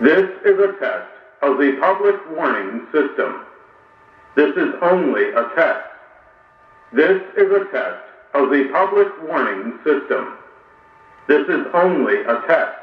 This is a test of the public warning system. This is only a test. This is a test of the public warning system. This is only a test.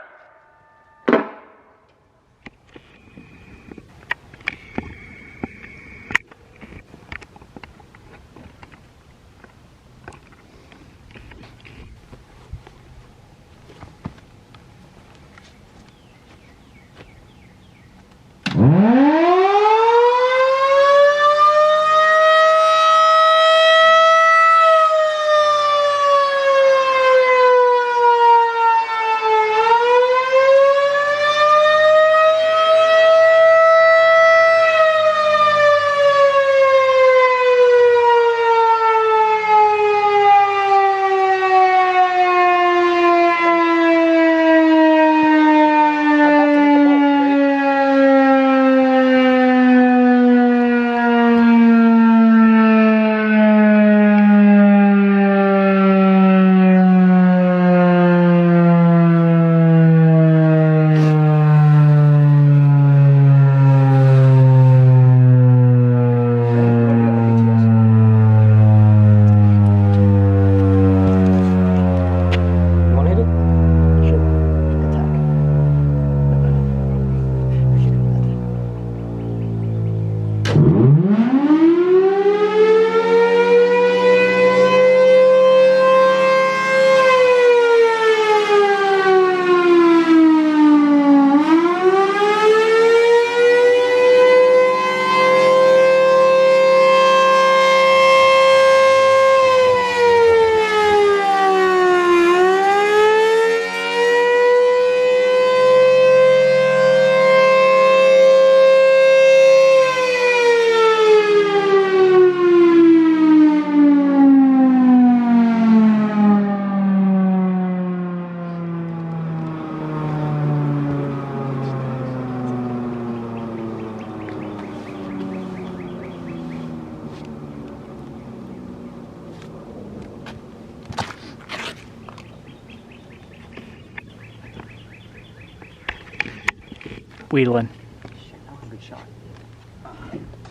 Wheedling. Shit, that was a good shot.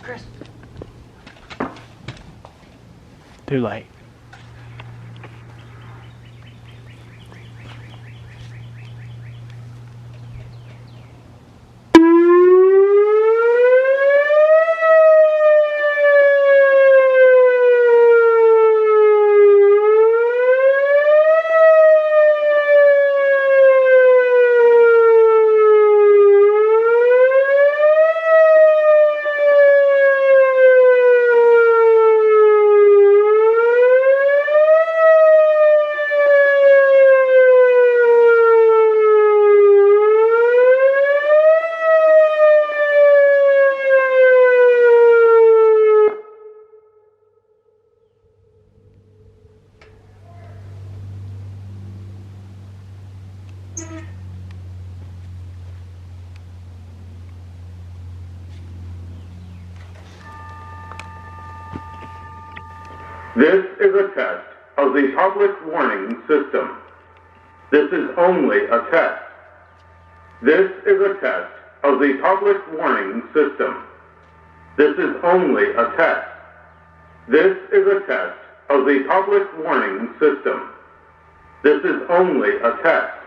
Chris. Too late. This is a test of the public warning system. This is only a test. This is a test of the public warning system. This is only a test. This is a test of the public warning system. This is only a test.